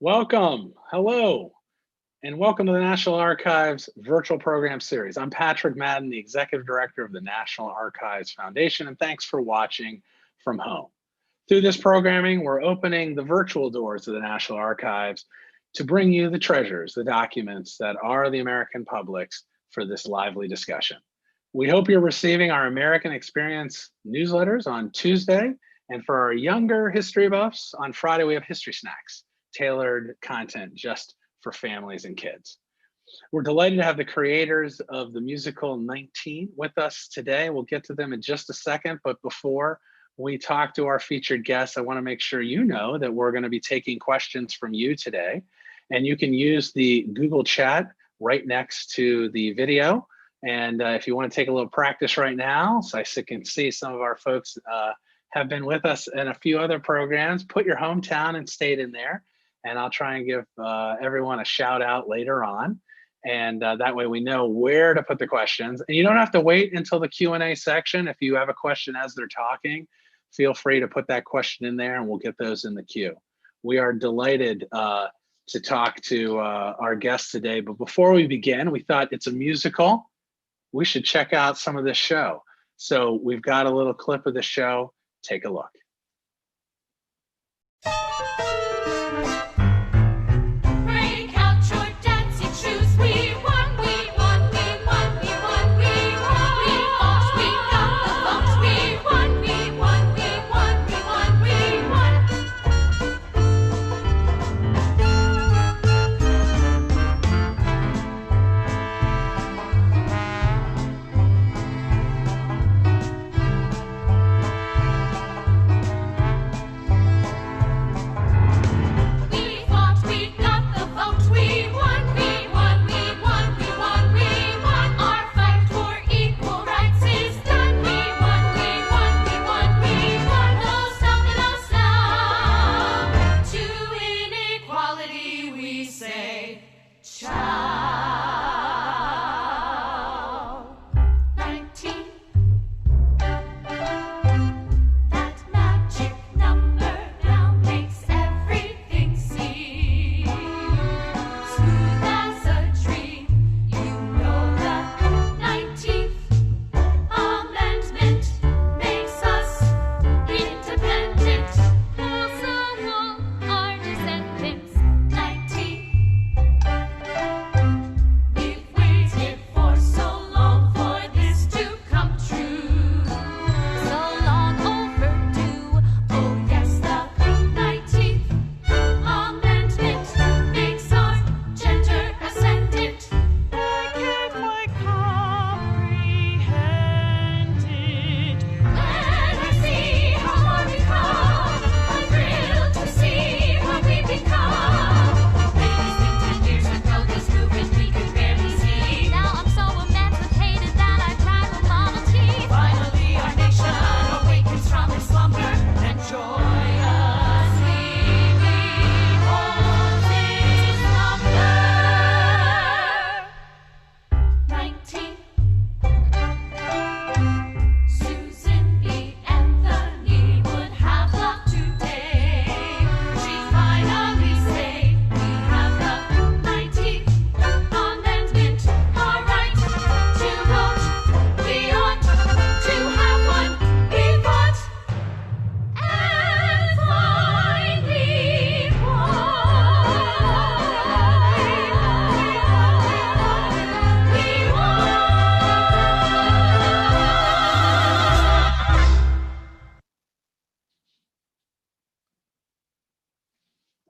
Welcome, hello, and welcome to the National Archives virtual program series. I'm Patrick Madden, the Executive Director of the National Archives Foundation, and thanks for watching from home. Through this programming, we're opening the virtual doors of the National Archives to bring you the treasures, the documents that are the American public's for this lively discussion. We hope you're receiving our American Experience newsletters on Tuesday, and for our younger history buffs, on Friday we have History Snacks, tailored content just for families and kids. We're delighted to have the creators of the musical 19 with us today. We'll get to them in just a second, but before we talk to our featured guests, I want to make sure you know that we're going to be taking questions from you today, and you can use the Google chat right next to the video. And if you want to take a little practice right now, so I can see some of our folks have been with us in a few other programs, put your hometown and state in there. And I'll try and give everyone a shout out later on. And that way we know where to put the questions. And you don't have to wait until the Q&A section. If you have a question as they're talking, feel free to put that question in there and we'll get those in the queue. We are delighted to talk to our guests today. But before we begin, we thought it's a musical. We should check out some of this show. So we've got a little clip of the show. Take a look.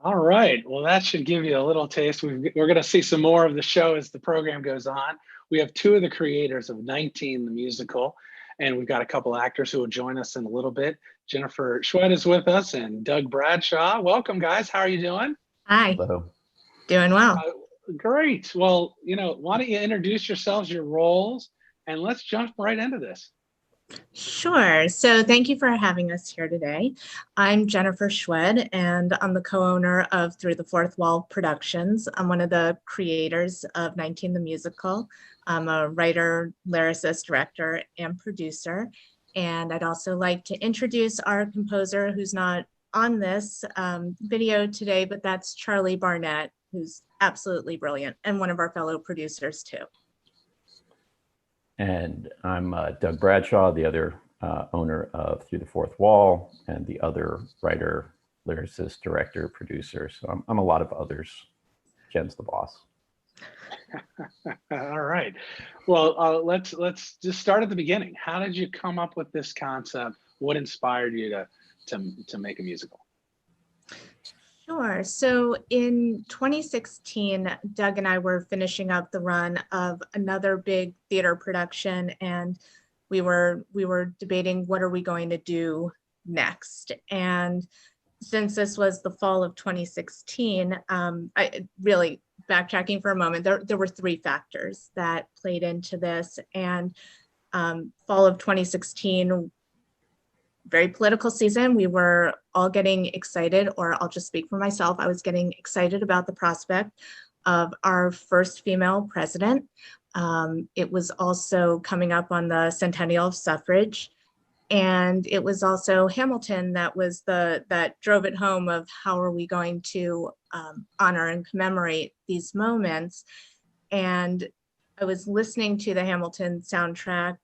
All right, well, that should give you a little taste. We're going to see some more of the show as the program goes on. We have two of the creators of 19, the musical, and we've got a couple actors who will join us in a little bit. Jennifer Schwed is with us and Doug Bradshaw. Welcome, guys. How are you doing? Hi. Hello. Doing well. Great. Well, why don't you introduce yourselves, your roles, and let's jump right into this. Sure. So thank you for having us here today. I'm Jennifer Schwed, and I'm the co-owner of Through the Fourth Wall Productions. I'm one of the creators of 19 the Musical. I'm a writer, lyricist, director, and producer. And I'd also like to introduce our composer who's not on this video today, but that's Charlie Barnett, who's absolutely brilliant and one of our fellow producers too. And I'm Doug Bradshaw, the other owner of Through the Fourth Wall, and the other writer, lyricist, director, producer. So I'm a lot of others. Jen's the boss. All right. Well, let's just start at the beginning. How did you come up with this concept? What inspired you to make a musical? Sure. So in 2016, Doug and I were finishing up the run of another big theater production, and we were debating what are we going to do next. And since this was the fall of 2016, I really backtracking for a moment, there were three factors that played into this. And fall of 2016, very political season. We were all getting excited, or I'll just speak for myself. I was getting excited about the prospect of our first female president. It was also coming up on the centennial of suffrage. And it was also Hamilton that drove it home of how are we going to honor and commemorate these moments. And I was listening to the Hamilton soundtrack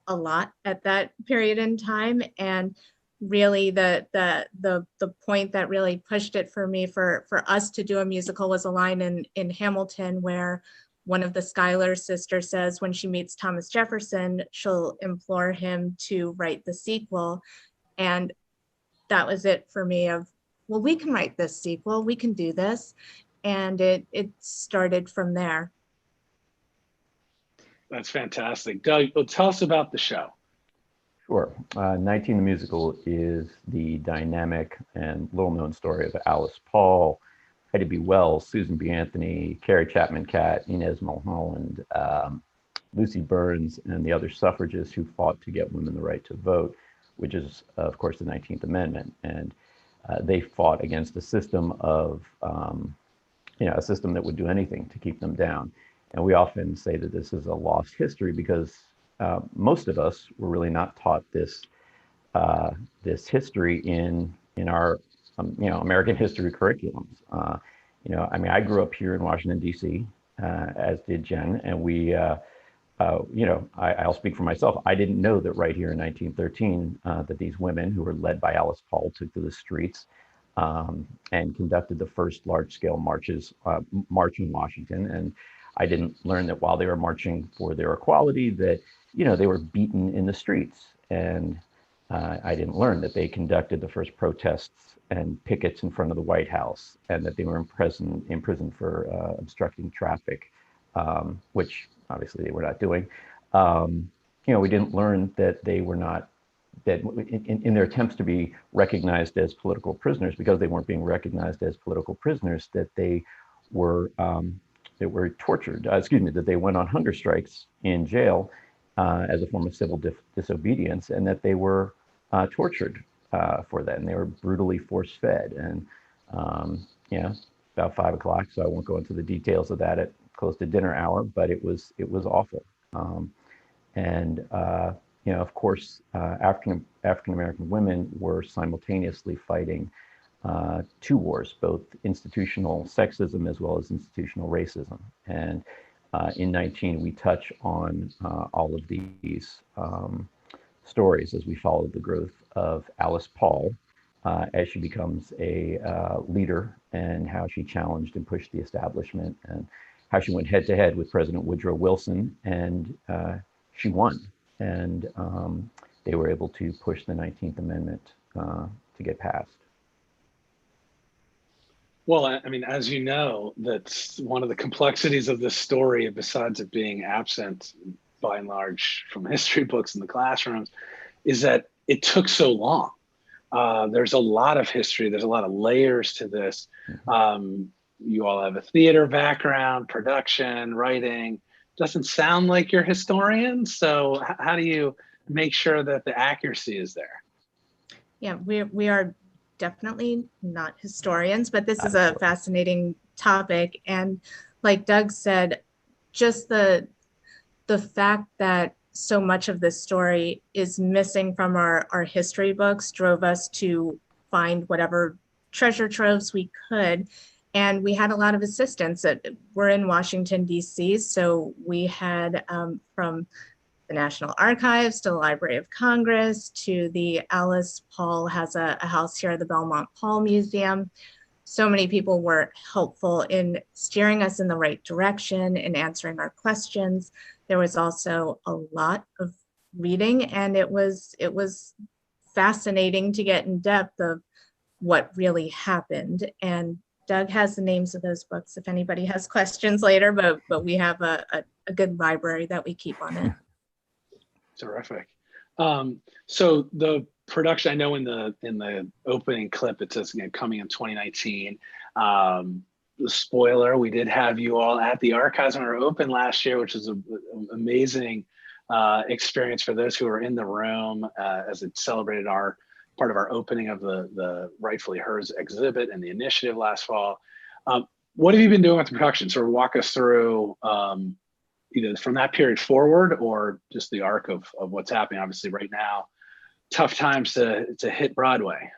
a lot at that period in time, and really the point that really pushed it for me for us to do a musical was a line in Hamilton where one of the Schuyler sisters says when she meets Thomas Jefferson, she'll implore him to write the sequel. And that was it for me of, well, we can write this sequel, we can do this. And it started from there. That's fantastic. Doug, well, tell us about the show. Sure. 19 the Musical is the dynamic and little-known story of Alice Paul, Ida B. Wells, Susan B. Anthony, Carrie Chapman Catt, Inez Milholland, Lucy Burns, and the other suffragists who fought to get women the right to vote, which is, of course, the 19th Amendment. And they fought against a system of, a system that would do anything to keep them down. And we often say that this is a lost history because most of us were really not taught this history in our American history curriculums. I grew up here in Washington D.C. As did Jen, and we I'll speak for myself. I didn't know that right here in 1913 that these women who were led by Alice Paul took to the streets and conducted the first large-scale march in Washington. And I didn't learn that while they were marching for their equality that, they were beaten in the streets. And I didn't learn that they conducted the first protests and pickets in front of the White House, and that they were imprisoned for obstructing traffic, which obviously they were not doing. We didn't learn that they were not, that in their attempts to be recognized as political prisoners, because they weren't being recognized as political prisoners, that they were tortured, that they went on hunger strikes in jail as a form of civil disobedience, and that they were tortured for that, and they were brutally force-fed. And about 5 o'clock, so I won't go into the details of that at close to dinner hour, but it was awful. Of course, African American women were simultaneously fighting two wars, both institutional sexism as well as institutional racism. And in 19, we touch on all of these stories as we follow the growth of Alice Paul as she becomes a leader, and how she challenged and pushed the establishment, and how she went head to head with President Woodrow Wilson, and she won. And they were able to push the 19th Amendment to get passed. Well, I mean, as you know, that's one of the complexities of this story, besides it being absent by and large from history books in the classrooms, is that it took so long. There's a lot of history. There's a lot of layers to this. You all have a theater background, production, writing. Doesn't sound like you're historians. So how do you make sure that the accuracy is there? Yeah, we are definitely not historians, but this is a fascinating topic. And like Doug said, just the fact that so much of this story is missing from our history books drove us to find whatever treasure troves we could. And we had a lot of assistance. We're in Washington, D.C., so we had from the National Archives to the Library of Congress to the Alice Paul has a house here at the Belmont Paul Museum. So many people were helpful in steering us in the right direction and answering our questions. There was also a lot of reading, and it was fascinating to get in depth of what really happened. And Doug has the names of those books if anybody has questions later, but we have a good library that we keep on it. Terrific. So the production, I know in the opening clip, it says, again, coming in 2019. The spoiler, we did have you all at the archives when we were open last year, which is an amazing experience for those who were in the room as it celebrated part of our opening of the Rightfully Hers exhibit and the initiative last fall. What have you been doing with the production? Sort of walk us through either from that period forward or just the arc of what's happening. Obviously right now, tough times to hit Broadway.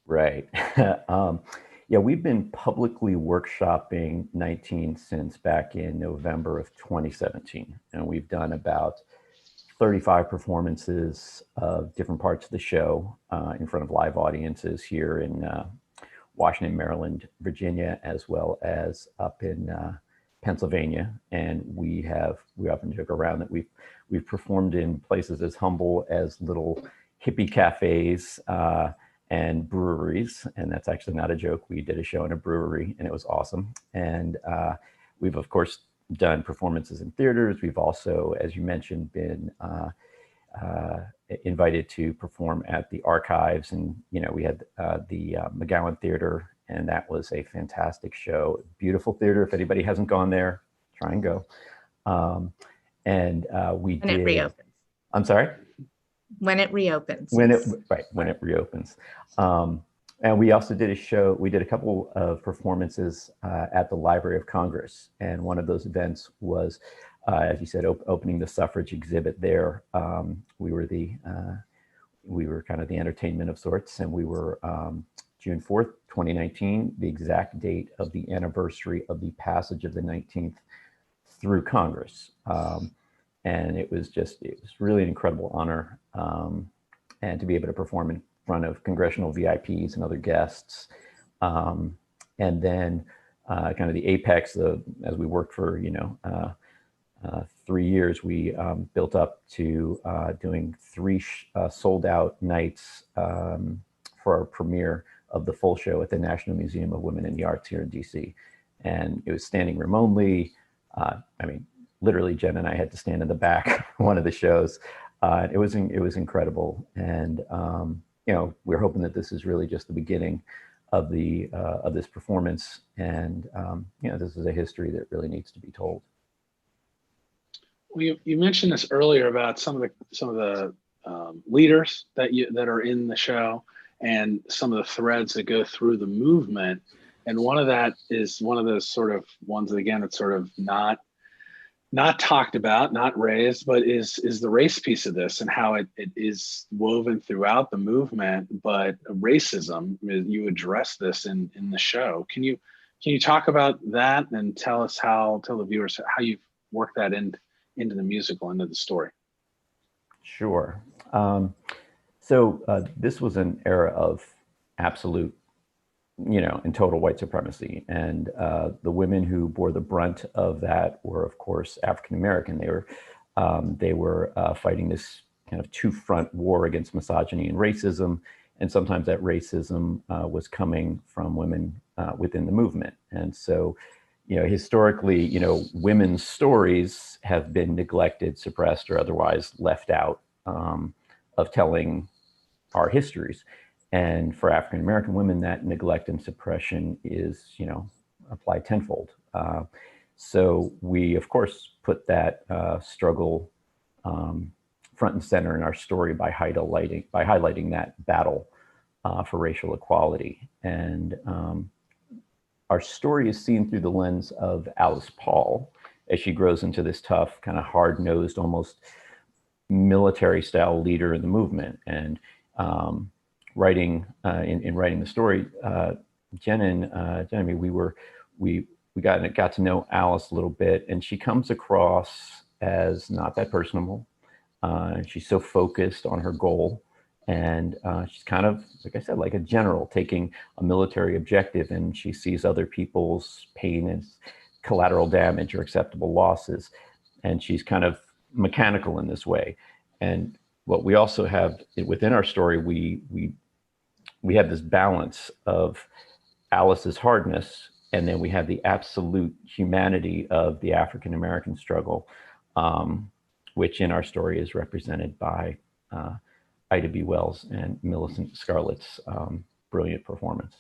Right. Yeah, we've been publicly workshopping 19 since back in November of 2017. And we've done about 35 performances of different parts of the show in front of live audiences here in Washington, Maryland, Virginia, as well as up in Pennsylvania. And we often joke around that we've performed in places as humble as little hippie cafes and breweries. And that's actually not a joke. We did a show in a brewery and it was awesome. And we've of course done performances in theaters. We've also, as you mentioned, been invited to perform at the archives. And, you know, we had the McGowan Theater, and that was a fantastic show. Beautiful theater. If anybody hasn't gone there, try and go. When it reopens. I'm sorry? When it reopens. When it reopens. And we also did a show, we did a couple of performances at the Library of Congress. And one of those events was, as you said, opening the suffrage exhibit there. We were kind of the entertainment of sorts, and we were June 4th, 2019, the exact date of the anniversary of the passage of the 19th through Congress. And it was really an incredible honor. And to be able to perform in front of congressional VIPs and other guests. And then kind of the apex as we worked for, 3 years, we built up to doing 3 sold out nights for our premiere of the full show at the National Museum of Women in the Arts here in DC. And it was standing room only. Literally Jen and I had to stand in the back one of the shows. It was incredible. And, we're hoping that this is really just the beginning of this performance. And, this is a history that really needs to be told. Well, you mentioned this earlier about some of the leaders that are in the show and some of the threads that go through the movement. And one of that is one of those sort of ones that, again, it's sort of not talked about, not raised, but is the race piece of this and how it is woven throughout the movement. But racism, you address this in the show. Can you talk about that and tell the viewers how you've worked that into the musical, into the story? Sure. So this was an era of absolute, and total white supremacy. And the women who bore the brunt of that were, of course, African-American. They were fighting this kind of two-front war against misogyny and racism. And sometimes that racism was coming from women within the movement. And so, historically, women's stories have been neglected, suppressed, or otherwise left out of telling our histories. And for African-American women, that neglect and suppression is, applied tenfold. So we, of course, put that struggle front and center in our story by highlighting that battle for racial equality. And our story is seen through the lens of Alice Paul as she grows into this tough, kind of hard-nosed, almost military-style leader in the movement. And writing in writing the story, Jen and me, we got to know Alice a little bit, and she comes across as not that personable. She's so focused on her goal, and she's kind of, like I said, like a general taking a military objective, and she sees other people's pain as collateral damage or acceptable losses, and she's kind of mechanical in this way. And what we also have within our story, we have this balance of Alice's hardness, and then we have the absolute humanity of the African American struggle, which in our story is represented by Ida B. Wells and Millicent Scarlett's brilliant performance.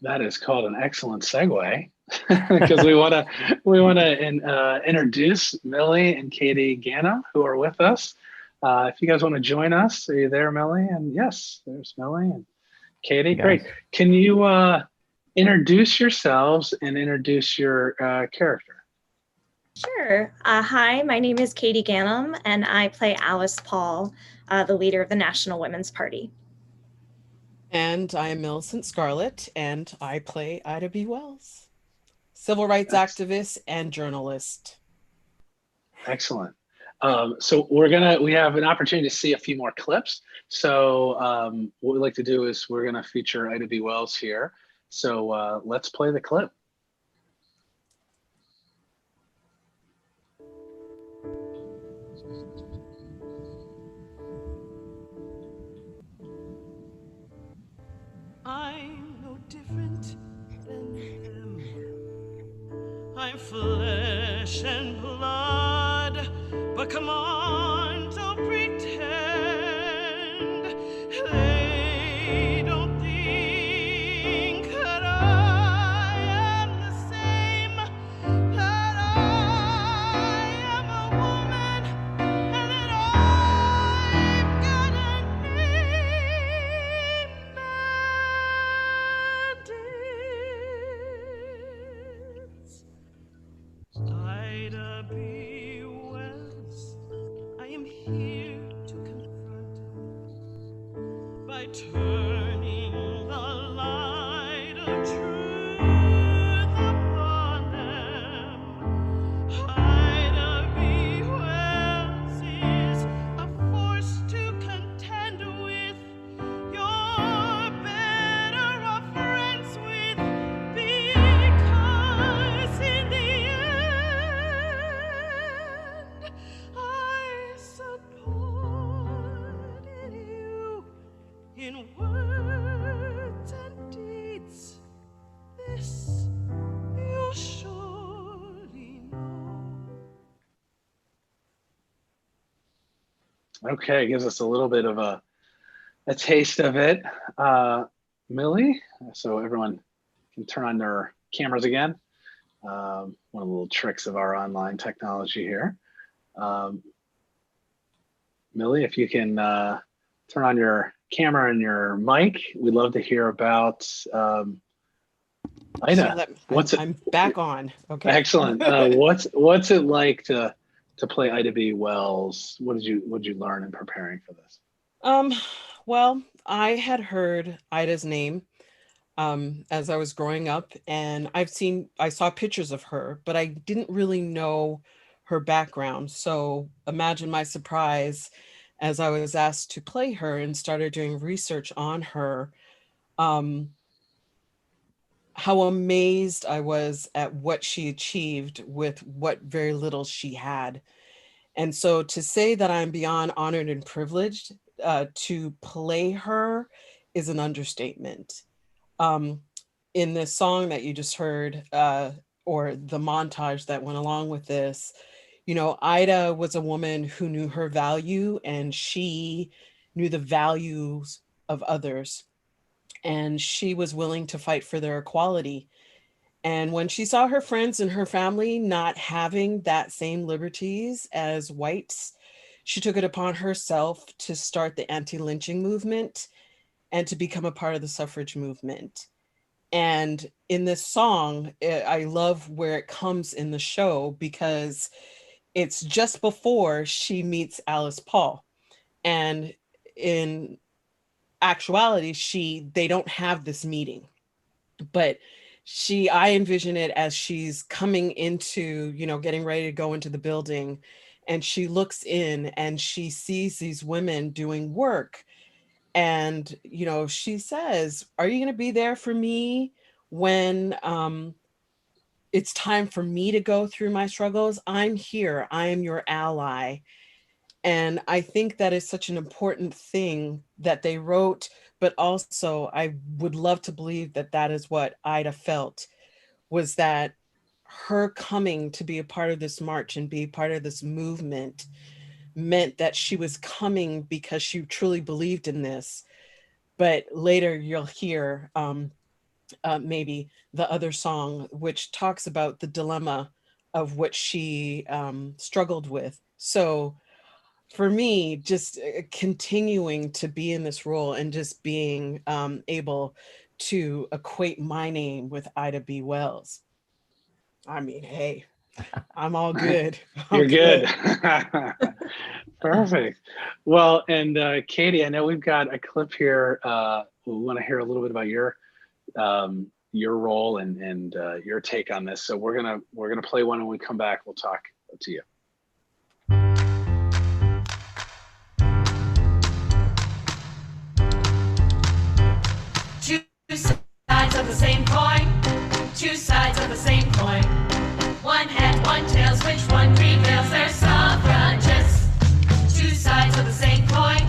That is called an excellent segue, because we want to introduce Millie and Katie Gannam, who are with us. If you guys want to join us, are you there, Millie? And yes, there's Millie and Katie. Yes. Great. Can you introduce yourselves and introduce your character? Sure. Hi, my name is Katie Gannam, and I play Alice Paul, the leader of the National Women's Party. And I am Millicent Scarlett, and I play Ida B. Wells, civil rights activist and journalist. Excellent. So we have an opportunity to see a few more clips. So what we'd like to do is we're gonna feature Ida B. Wells here. So let's play the clip. I'm no different than them. I'm flesh and blood, but come on, don't pretend. They don't think that I am the same, that I am a woman, and that I've got a name. Ida B. Wells, I am here to confront by turning the light of truth upon them. Ida B. Wells is a force to contend with. You're better off friends with, because in the end, I supported you in words and deeds. This you'll surely know. Okay, gives us a little bit of a taste of it. Millie, so everyone can turn on their cameras again. One of the little tricks of our online technology here. Millie, if you can turn on your camera and your mic, we'd love to hear about Ida. I'm back on. Okay. Excellent. What's it like to play Ida B. Wells? What did you learn in preparing for this? Well, I had heard Ida's name as I was growing up, and I saw pictures of her, but I didn't really know her background. So imagine my surprise as I was asked to play her and started doing research on her. How amazed I was at what she achieved with what very little she had. And so to say that I'm beyond honored and privileged to play her is an understatement. In this song that you just heard, or the montage that went along with this, you know, Ida was a woman who knew her value, and she knew the values of others. And she was willing to fight for their equality. And when she saw her friends and her family not having that same liberties as whites, she took it upon herself to start the anti-lynching movement and to become a part of the suffrage movement. And in this song, I love where it comes in the show, because it's just before she meets Alice Paul. And in actuality, they don't have this meeting, but I envision it as she's coming into, getting ready to go into the building, and she looks in and she sees these women doing work. And, she says, "Are you going to be there for me when it's time for me to go through my struggles? I'm here. I am your ally." And I think that is such an important thing that they wrote, but also I would love to believe that that is what Ida felt, was that her coming to be a part of this march and be part of this movement meant that she was coming because she truly believed in this. But later you'll hear maybe the other song, which talks about the dilemma of what she struggled with. So for me, just continuing to be in this role and just being able to equate my name with Ida B. Wells. I mean, hey, I'm all good. You're good. Perfect. Well, and Katie, I know we've got a clip here. We want to hear a little bit about your role and your take on this. So we're gonna play one. When we come back, we'll talk to you. Two sides of the same coin. Two sides of the same coin. One head, one tails. Which one prevails? They're suffragists. Two sides of the same coin.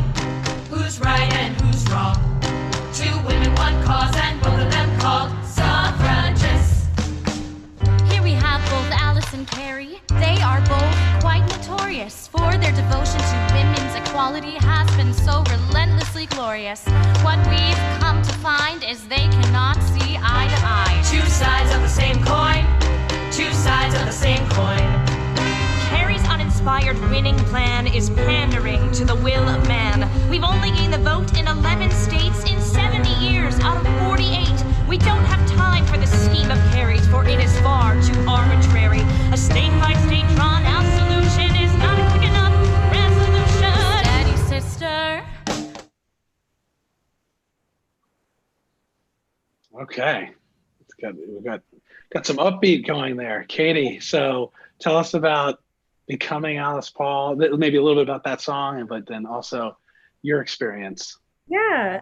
Who's right and who's wrong? Two women, one cause, and both of them called suffragists. Here we have both Alice and Carrie. They are both quite notorious for their devotion to women's equality has been so relentlessly glorious. What we've come to find is they cannot see eye to eye. Two sides of the same coin. Two sides of the same coin. Carrie's uninspired winning plan is pandering to the will of man. We've only gained the vote in 11 states in 70 years out of 48. We don't have time for this scheme of Carrie's, for it is far too arbitrary. A state-by-state drawn-out solution is not a quick enough resolution. Steady, sister. Okay, we've got some upbeat going there, Katie. So tell us about becoming Alice Paul. Maybe a little bit about that song, but then also your experience. Yeah.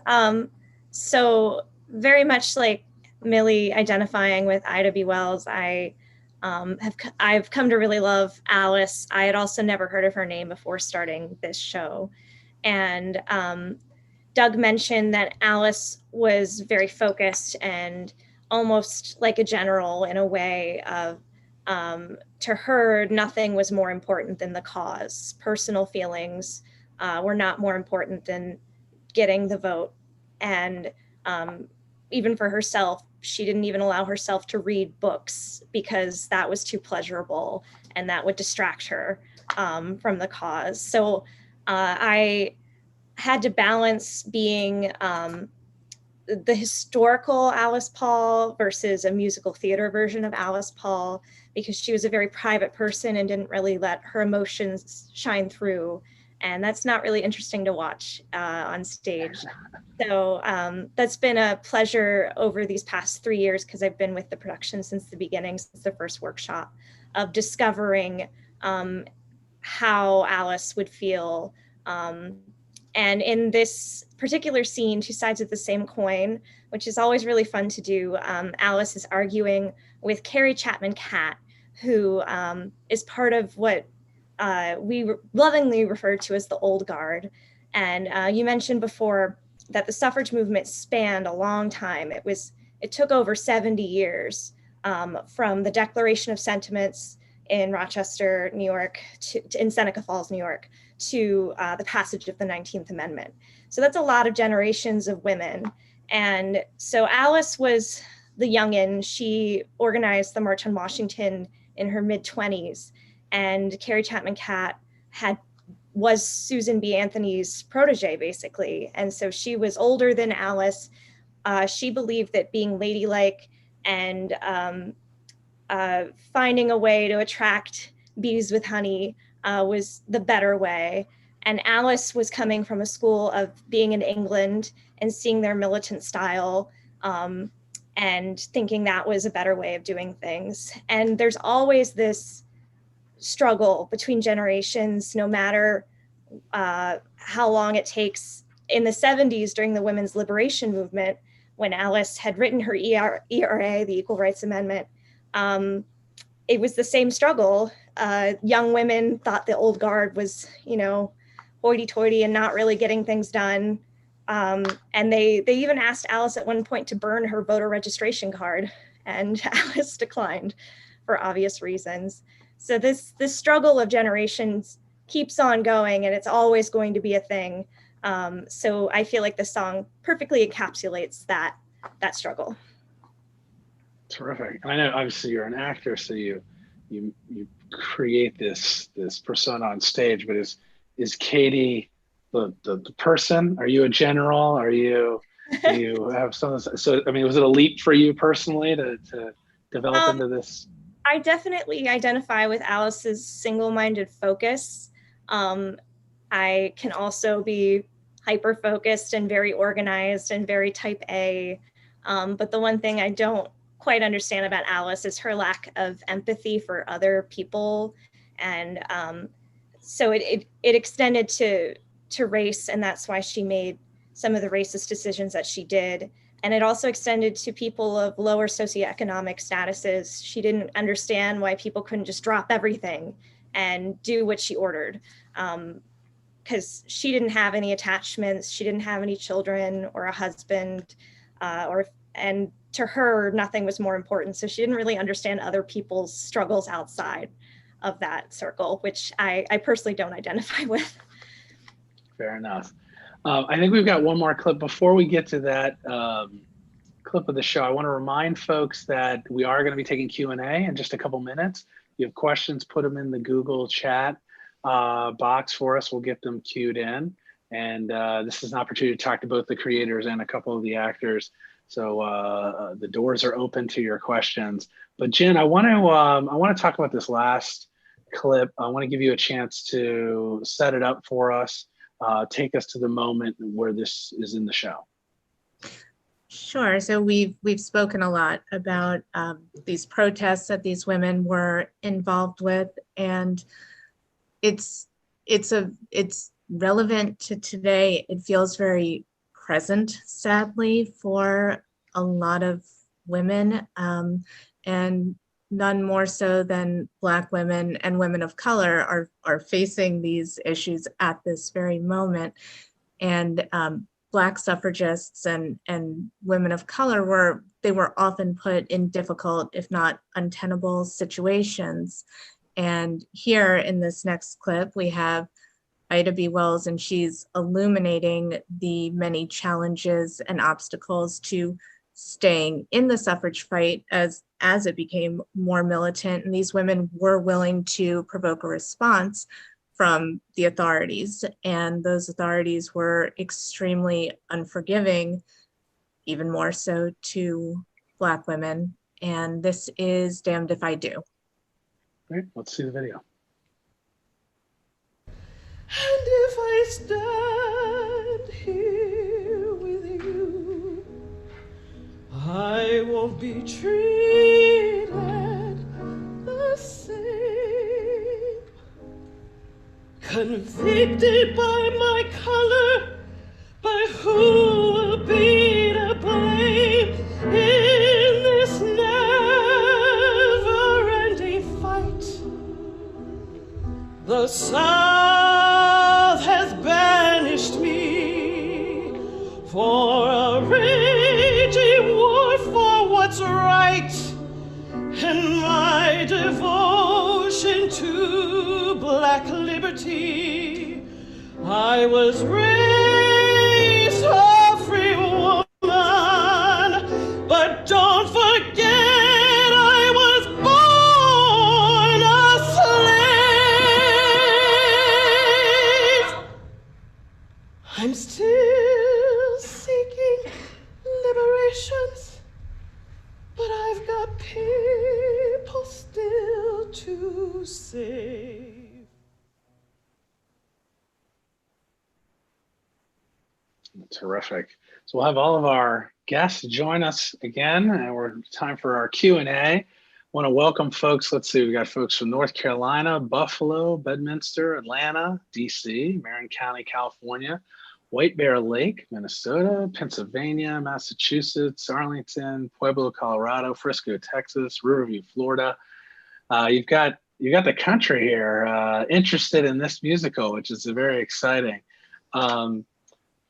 So very much like Millie identifying with Ida B. Wells, I've come to really love Alice. I had also never heard of her name before starting this show. And Doug mentioned that Alice was very focused and almost like a general in a way of, to her, nothing was more important than the cause. Personal feelings were not more important than getting the vote. And even for herself, she didn't even allow herself to read books because that was too pleasurable and that would distract her from the cause. So I had to balance being the historical Alice Paul versus a musical theater version of Alice Paul, because she was a very private person and didn't really let her emotions shine through. And that's not really interesting to watch on stage. So that's been a pleasure over these past 3 years, because I've been with the production since the beginning, since the first workshop, of discovering how Alice would feel. And in this particular scene, Two Sides of the Same Coin, which is always really fun to do, Alice is arguing with Carrie Chapman Catt, who is part of what we lovingly refer to as the old guard. And you mentioned before that the suffrage movement spanned a long time. It took over 70 years from the Declaration of Sentiments in Rochester, New York, in Seneca Falls, New York, to the passage of the 19th Amendment. So that's a lot of generations of women. And so Alice was the youngin'. She organized the March on Washington in her mid-20s. And Carrie Chapman Catt was Susan B. Anthony's protege, basically. And so she was older than Alice. She believed that being ladylike and finding a way to attract bees with honey was the better way. And Alice was coming from a school of being in England and seeing their militant style, and thinking that was a better way of doing things. And there's always this struggle between generations, no matter how long it takes. In the 70s, during the women's liberation movement, when Alice had written her ERA, the Equal Rights Amendment, it was the same struggle. Young women thought the old guard was, hoity-toity and not really getting things done. And they even asked Alice at one point to burn her voter registration card, and Alice declined for obvious reasons. So this struggle of generations keeps on going, and it's always going to be a thing. So I feel like this song perfectly encapsulates that struggle. Terrific. And I know obviously you're an actor, so you create this persona on stage, but is Katie the person? Are you a general? Do you have some? So I mean, was it a leap for you personally to develop into this? I definitely identify with Alice's single-minded focus. I can also be hyper-focused and very organized and very type A. But the one thing I don't quite understand about Alice is her lack of empathy for other people. And so it extended to race, and that's why she made some of the racist decisions that she did. And it also extended to people of lower socioeconomic statuses. She didn't understand why people couldn't just drop everything and do what she ordered. Because she didn't have any attachments, she didn't have any children or a husband, and to her, nothing was more important. So she didn't really understand other people's struggles outside of that circle, which I personally don't identify with. Fair enough. I think we've got one more clip. Before we get to that clip of the show, I want to remind folks that we are going to be taking Q&A in just a couple minutes. If you have questions, put them in the Google chat box for us. We'll get them queued in. And this is an opportunity to talk to both the creators and a couple of the actors. So the doors are open to your questions. But Jen, I want to talk about this last clip. I want to give you a chance to set it up for us. Take us to the moment where this is in the show. Sure. So we've spoken a lot about these protests that these women were involved with, and it's relevant to today. It feels very present, sadly, for a lot of women, and none more so than Black women and women of color are facing these issues at this very moment. And Black suffragists and women of color were often put in difficult, if not untenable, situations. And here in this next clip, we have Ida B. Wells, and she's illuminating the many challenges and obstacles to staying in the suffrage fight as it became more militant. And these women were willing to provoke a response from the authorities. And those authorities were extremely unforgiving, even more so to Black women. And this is Damned If I Do. Great, let's see the video. And if I stand here with you, I won't be treated the same. Convicted by my color, by who will be to blame in this never-ending fight? The South has banished me for a raging war for what's right, and my devotion to Black liberty. I was raised a free woman, but don't forget I was born a slave. I'm still seeking liberations, but I've got people still to save. Terrific. So we'll have all of our guests join us again, and we're time for our Q&A. Want to welcome folks. Let's see, we got folks from North Carolina, Buffalo, Bedminster, Atlanta, DC, Marin County, California, White Bear Lake, Minnesota, Pennsylvania, Massachusetts, Arlington, Pueblo, Colorado, Frisco, Texas, Riverview, Florida. You've got the country here interested in this musical, which is very exciting.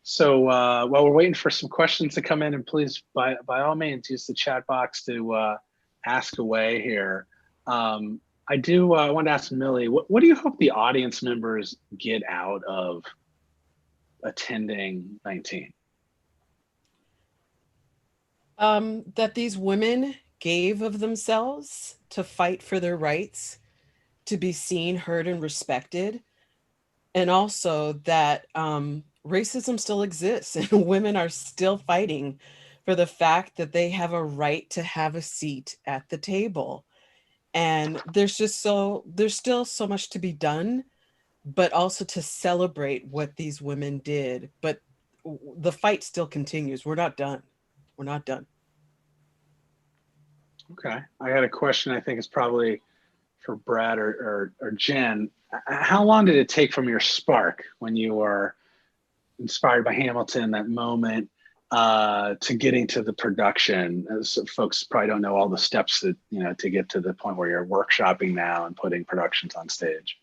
So while we're waiting for some questions to come in, and please, by all means, use the chat box to ask away here. I want to ask Millie, what do you hope the audience members get out of attending 19? That these women gave of themselves to fight for their rights, to be seen, heard, and respected. And also that racism still exists and women are still fighting for the fact that they have a right to have a seat at the table. And there's still so much to be done, but also to celebrate what these women did. But the fight still continues. We're not done. We're not done. Okay, I got a question I think is probably for Brad or Jen. How long did it take from your spark when you were inspired by Hamilton, that moment, to getting to the production? As folks probably don't know all the steps that, to get to the point where you're workshopping now and putting productions on stage.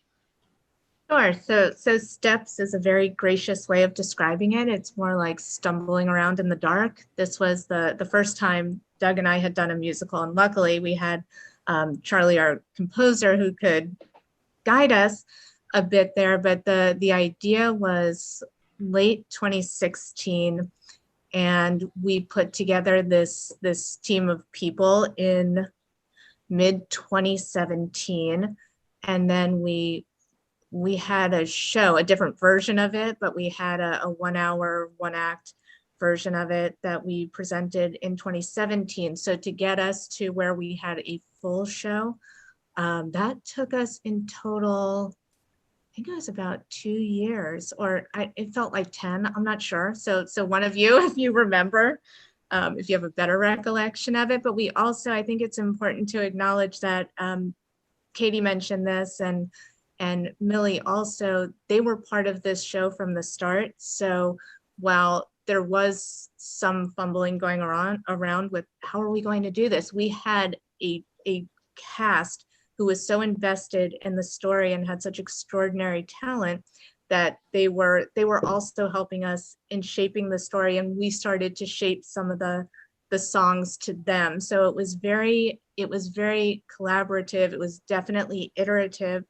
Sure. So steps is a very gracious way of describing it. It's more like stumbling around in the dark. This was the first time Doug and I had done a musical, and luckily we had Charlie, our composer, who could guide us a bit there. But the idea was late 2016, and we put together this team of people in mid 2017, and then we had a show, a different version of it, but we had a 1 hour, 1 act version of it that we presented in 2017. So to get us to where we had a full show, that took us in total, I think it was about 2 years, or it felt like 10, I'm not sure. So one of you, if you remember, if you have a better recollection of it. But we also, I think it's important to acknowledge that Katie mentioned this, and Millie also, they were part of this show from the start. So while there was some fumbling going around with how are we going to do this, we had a cast who was so invested in the story and had such extraordinary talent that they were also helping us in shaping the story, and we started to shape some of the songs to them. So it was very collaborative. It was definitely iterative,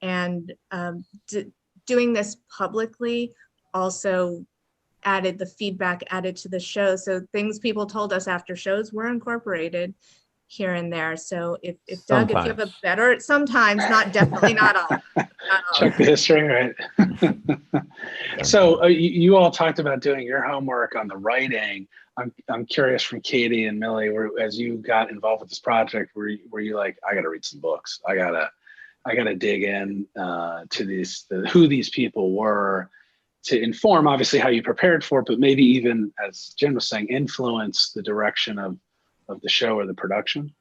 and doing this publicly also added the feedback added to the show. So things people told us after shows were incorporated here and there. So if Doug, if you have a better, sometimes, definitely not all. Check the history, right? So you all talked about doing your homework on the writing. I'm curious from Katie and Millie, as you got involved with this project, were you like, I got to read some books. I gotta dig in to who these people were, to inform obviously how you prepared for it, but maybe even, as Jen was saying, influence the direction of the show or the production?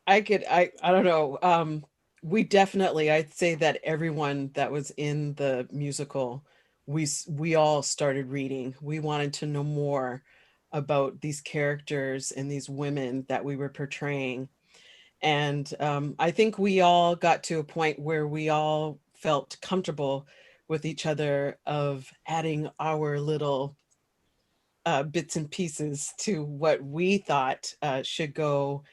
I don't know. We definitely, I'd say that everyone that was in the musical, we all started reading. We wanted to know more about these characters and these women that we were portraying. And I think we all got to a point where we all felt comfortable with each other of adding our little bits and pieces to what we thought should go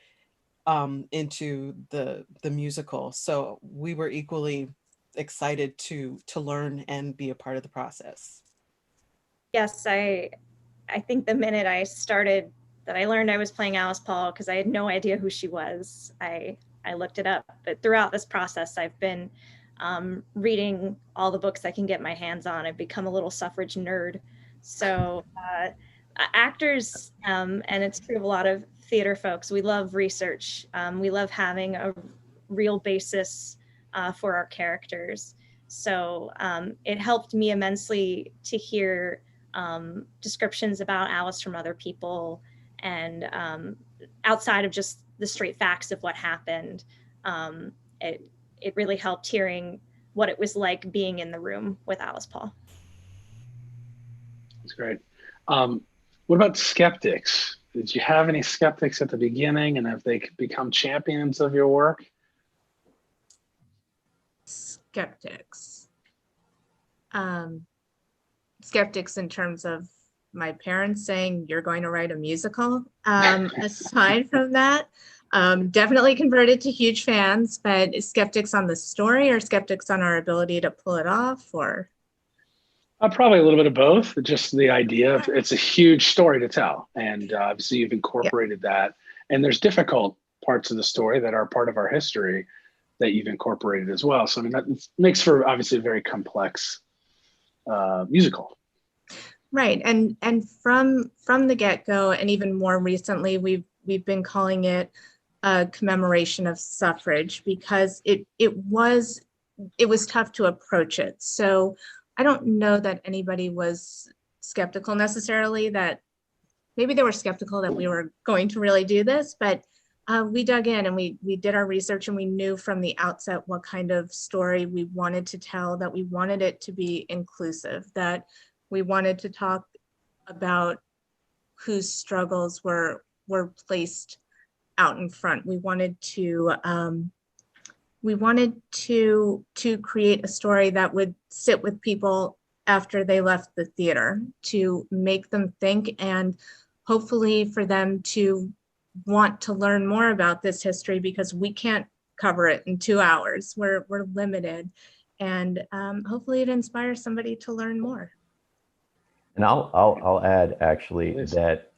into the musical. So we were equally excited to learn and be a part of the process. Yes, I think the minute I started, that I learned I was playing Alice Paul, because I had no idea who she was. I looked it up, but throughout this process, I've been reading all the books I can get my hands on. I've become a little suffrage nerd. So actors, and it's true of a lot of theater folks, we love research. We love having a real basis for our characters. So it helped me immensely to hear descriptions about Alice from other people, and outside of just the straight facts of what happened. It really helped hearing what it was like being in the room with Alice Paul. That's great. What about skeptics? Did you have any skeptics at the beginning, and have they become champions of your work? Skeptics. Skeptics in terms of my parents saying you're going to write a musical. Aside from that, definitely converted to huge fans, but skeptics on the story or skeptics on our ability to pull it off, or? Probably a little bit of both. Just the idea of it's a huge story to tell, and obviously you've incorporated that. And there's difficult parts of the story that are part of our history that you've incorporated as well. So I mean, that makes for obviously a very complex musical. Right, and from the get-go, and even more recently, we've been calling it a commemoration of suffrage, because it was tough to approach it. So I don't know that anybody was skeptical necessarily, that maybe they were skeptical that we were going to really do this, but we dug in and we did our research, and we knew from the outset what kind of story we wanted to tell, that we wanted it to be inclusive, that we wanted to talk about whose struggles were placed out in front. We wanted to create a story that would sit with people after they left the theater, to make them think, and hopefully for them to want to learn more about this history, because we can't cover it in 2 hours. We're limited, and hopefully it inspires somebody to learn more. And I'll add actually that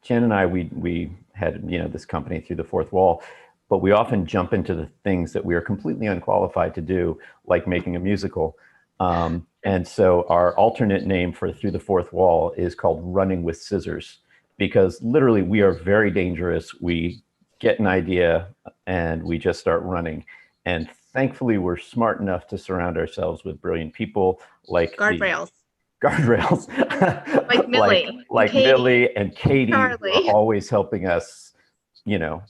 Jen and I, we had this company Through the Fourth Wall, but we often jump into the things that we are completely unqualified to do, like making a musical. And so our alternate name for Through the Fourth Wall is called Running with Scissors, because literally we are very dangerous. We get an idea and we just start running. And thankfully we're smart enough to surround ourselves with brilliant people like guardrails. Like Millie, like Millie and Katie, Charlie, are always helping us,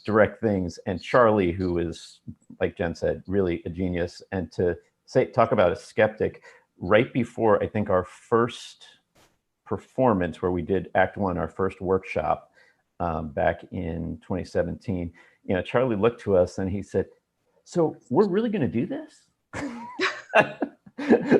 direct things. And Charlie, who is, like Jen said, really a genius. And to talk about a skeptic, right before I think our first performance, where we did Act One, our first workshop back in 2017, Charlie looked to us and he said, "So we're really going to do this?"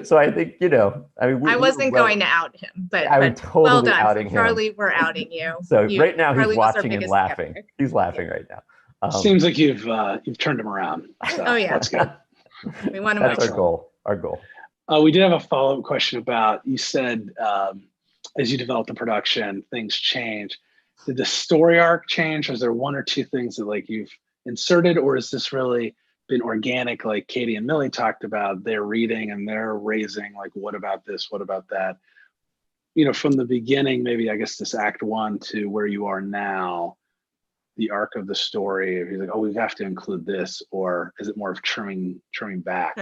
So I think, I wasn't going to out him, but I'm totally well done. outing Charlie, him. we're outing you. So right now Charlie he's watching and laughing. skeptic. He's laughing right now. Seems like you've turned him around. So Oh yeah, that's good. We want to That's make our goal. Our goal. We did have a follow-up question about, you said as you developed the production, things change. Did the story arc change? Was there one or two things that like you've inserted, or has this really been organic, like Katie and Millie talked about, they're reading and they're raising, like, what about this? What about that? From the beginning, maybe I guess this Act One to where you are now, the arc of the story, if you're like, oh, we have to include this, or is it more of trimming back?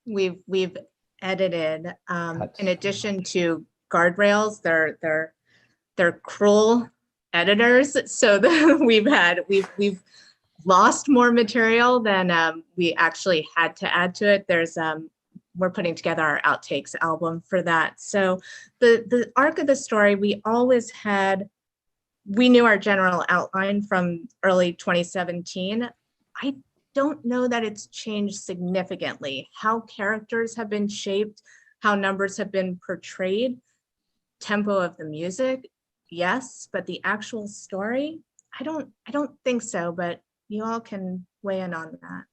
We've edited, in addition to guardrails, they're cruel editors. So we've lost more material than we actually had to add to it. We're putting together our outtakes album for that. So the arc of the story, we knew our general outline from early 2017. I don't know that it's changed significantly. How characters have been shaped, how numbers have been portrayed, tempo of the music, yes, but the actual story, I don't think so, but you all can weigh in on that.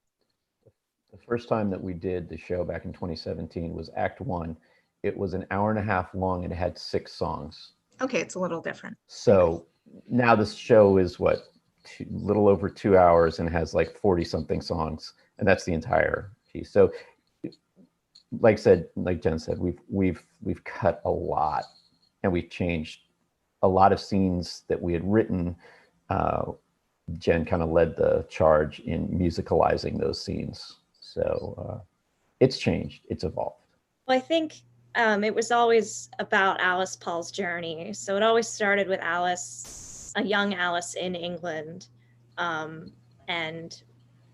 The first time that we did the show back in 2017 was Act One. It was an hour and a half long and it had 6 songs. Okay, it's a little different. So now this show is little over 2 hours and has like 40 something songs, and that's the entire piece. So like Jen said, we've cut a lot, and we've changed a lot of scenes that we had written. Jen kind of led the charge in musicalizing those scenes. So it's changed, it's evolved. Well, I think it was always about Alice Paul's journey. So it always started with Alice, a young Alice in England, and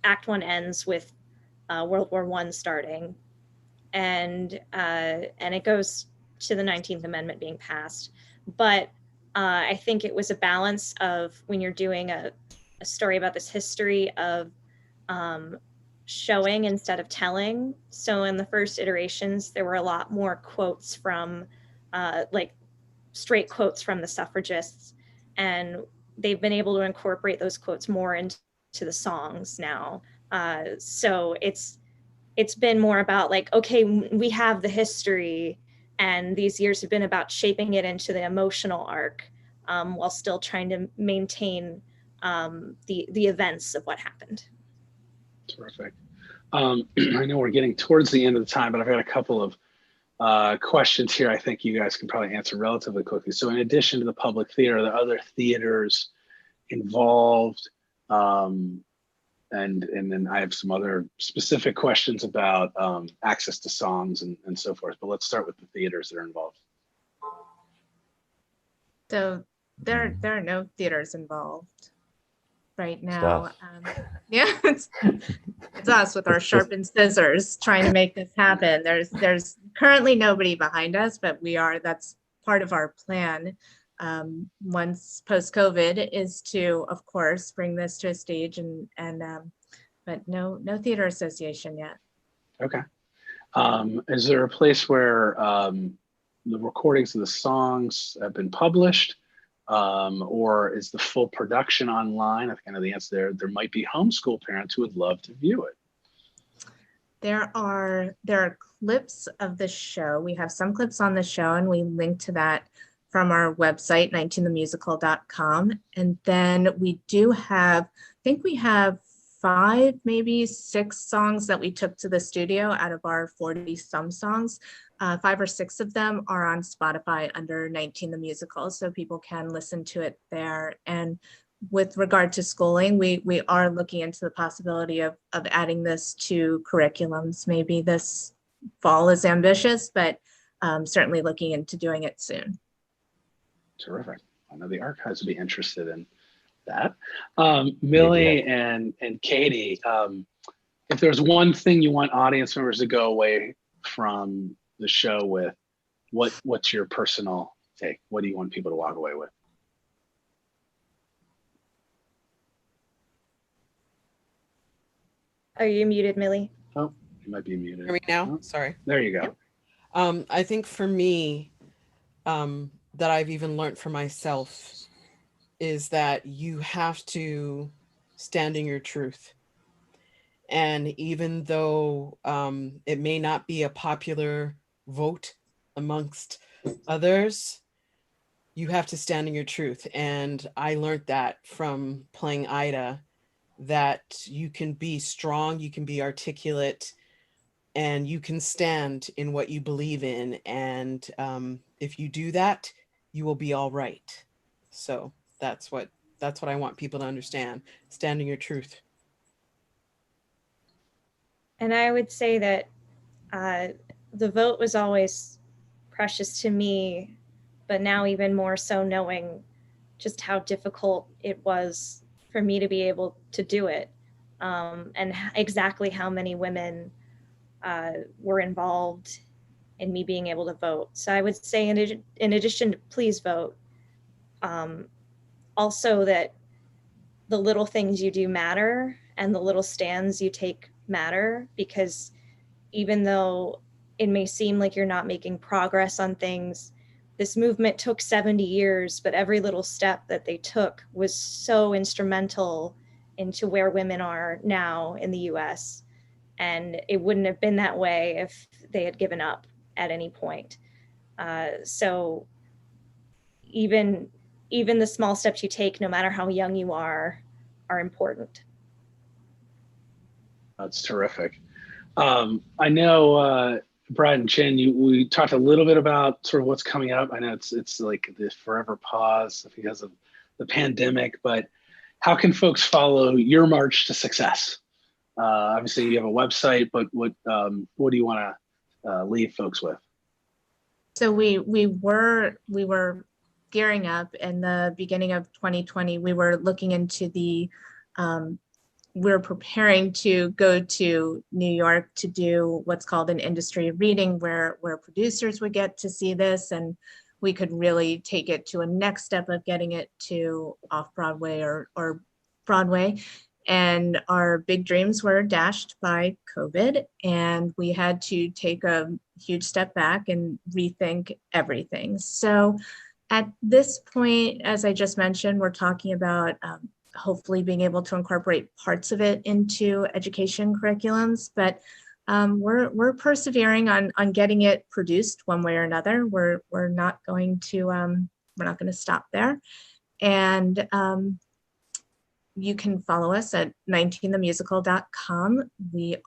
Act One ends with World War I starting, and it goes to the 19th Amendment being passed. But I think it was a balance of, when you're doing a story about this history, of showing instead of telling. So in the first iterations, there were a lot more quotes from like straight quotes from the suffragists, and they've been able to incorporate those quotes more into the songs now. So it's been more about like, okay, we have the history, and these years have been about shaping it into the emotional arc, while still trying to maintain the events of what happened. Terrific. I know we're getting towards the end of the time, but I've got a couple of questions here I think you guys can probably answer relatively quickly. So in addition to the public theater, are there other theaters involved? And then I have some other specific questions about access to songs and so forth, but let's start with the theaters that are involved. So there are no theaters involved right now. Yeah, it's us with our sharpened scissors trying to make this happen. There's currently nobody behind us, but that's part of our plan. Once post-COVID is to, of course, bring this to a stage, but no theater association yet. Okay. Is there a place where the recordings of the songs have been published, or is the full production online? I think I know the answer there might be homeschool parents who would love to view it. There are clips of the show. We have some clips on the show, and we link to that from our website, 19themusical.com. And then we do have, I think we have 5, maybe 6 songs that we took to the studio out of our 40 some songs. 5 or 6 of them are on Spotify under 19 the Musical, so people can listen to it there. And with regard to schooling, we are looking into the possibility of adding this to curriculums. Maybe this fall is ambitious, but certainly looking into doing it soon. Terrific. I know the archives would be interested in that. Millie and Katie, if there's one thing you want audience members to go away from the show with, what's your personal take? What do you want people to walk away with? Are you muted, Millie? Oh, you might be muted. Hear me now? Oh, Sorry. there you go. I think for me, that I've even learned for myself is that you have to stand in your truth. And even though it may not be a popular vote amongst others, you have to stand in your truth. And I learned that from playing Ida, that you can be strong, you can be articulate, and you can stand in what you believe in. And if you do that, you will be all right. So that's what I want people to understand. Stand in your truth. And I would say that the vote was always precious to me, but now even more so, knowing just how difficult it was for me to be able to do it, and exactly how many women were involved in me being able to vote. So I would say, in addition to please vote, also that the little things you do matter, and the little stands you take matter, because even though it may seem like you're not making progress on things, this movement took 70 years, but every little step that they took was so instrumental into where women are now in the US. And it wouldn't have been that way if they had given up at any point. So even the small steps you take, no matter how young you are important. That's terrific. I know, Brad and Jen, we talked a little bit about sort of what's coming up. I know it's like this forever pause because of the pandemic, but how can folks follow your march to success Obviously, you have a website, but what do you want to leave folks with? So we were gearing up in the beginning of 2020. We were looking into the we're preparing to go to New York to do what's called an industry reading, where producers would get to see this, and we could really take it to a next step of getting it to off-Broadway or Broadway. And our big dreams were dashed by COVID, and we had to take a huge step back and rethink everything. So at this point, as I just mentioned, we're talking about hopefully being able to incorporate parts of it into education curriculums, but we're persevering on getting it produced one way or another. We're not going to stop there. And you can follow us at 19themusical.com. We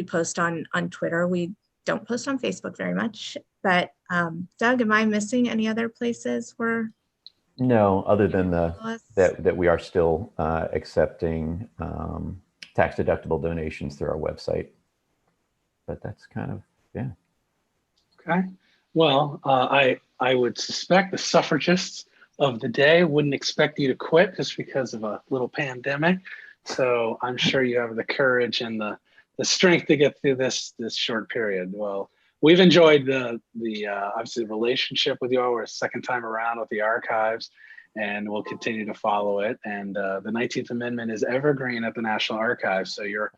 post on Twitter. We don't post on Facebook very much, but Doug, am I missing any other places where? No, other than that we are still accepting tax-deductible donations through our website. But that's kind of, yeah. Okay. Well, I would suspect the suffragists of the day wouldn't expect you to quit just because of a little pandemic. So I'm sure you have the courage and the strength to get through this short period. Well, we've enjoyed the obviously the relationship with you all. We're a second time around with the archives, and we'll continue to follow it. And the 19th Amendment is evergreen at the National Archives, so your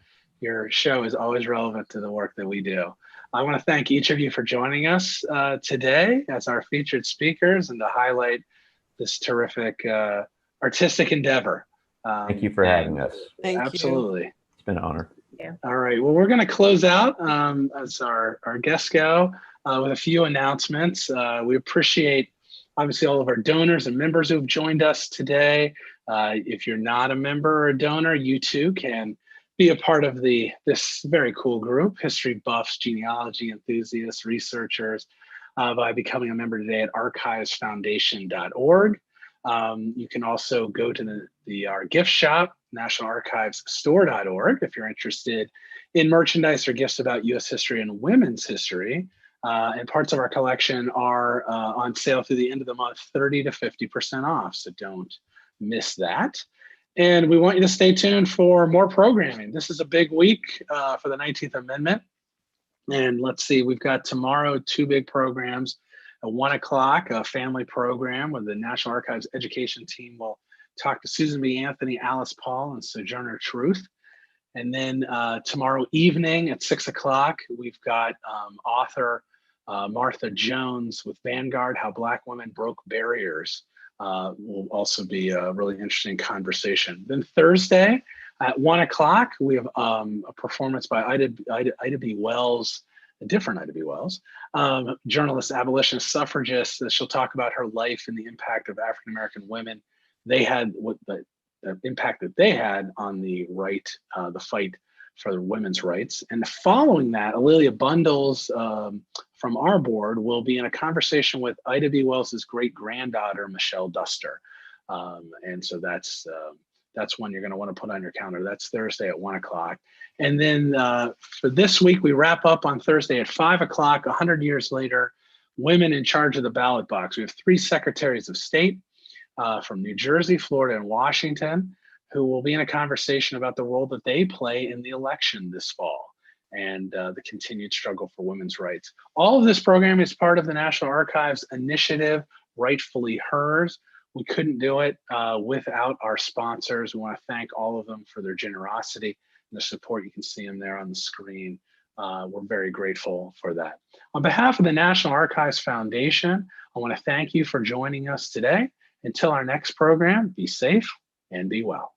show is always relevant to the work that we do. I want to thank each of you for joining us today as our featured speakers and to highlight this terrific artistic endeavor. Thank you for having us. Thank you. Absolutely. It's been an honor. Yeah. All right. Well, we're going to close out as our guests go with a few announcements. We appreciate, obviously, all of our donors and members who have joined us today. If you're not a member or a donor, you too can be a part of this very cool group, history buffs, genealogy enthusiasts, researchers, by becoming a member today at archivesfoundation.org. You can also go to our gift shop, nationalarchivesstore.org, if you're interested in merchandise or gifts about U.S. history and women's history. And parts of our collection are on sale through the end of the month, 30 to 50% off. So don't miss that. And we want you to stay tuned for more programming. This is a big week for the 19th Amendment. And let's see, we've got tomorrow 2 big programs. At 1 o'clock, a family program where the National Archives education team will talk to Susan B. Anthony, Alice Paul, and Sojourner Truth. And then tomorrow evening at 6 o'clock, we've got author Martha Jones with Vanguard, How Black Women Broke Barriers. Will also be a really interesting conversation. Then Thursday at 1 o'clock, we have a performance by Ida B. Wells, a different Ida B. Wells, journalist, abolitionist, suffragist. She'll talk about her life and the impact of African-American women. They had the impact that they had on the fight for the women's rights. And following that, Alelia Bundles from our board will be in a conversation with Ida B. Wells's great-granddaughter, Michelle Duster. And so that's one you're going to want to put on your calendar. That's Thursday at 1 o'clock. And then for this week, we wrap up on Thursday at 5 o'clock, 100 years later, women in charge of the ballot box. We have 3 secretaries of state from New Jersey, Florida, and Washington, who will be in a conversation about the role that they play in the election this fall and the continued struggle for women's rights. All of this program is part of the National Archives initiative, Rightfully Hers. We couldn't do it without our sponsors. We want to thank all of them for their generosity and the support. You can see them there on the screen. We're very grateful for that. On behalf of the National Archives Foundation, I want to thank you for joining us today. Until our next program, be safe and be well.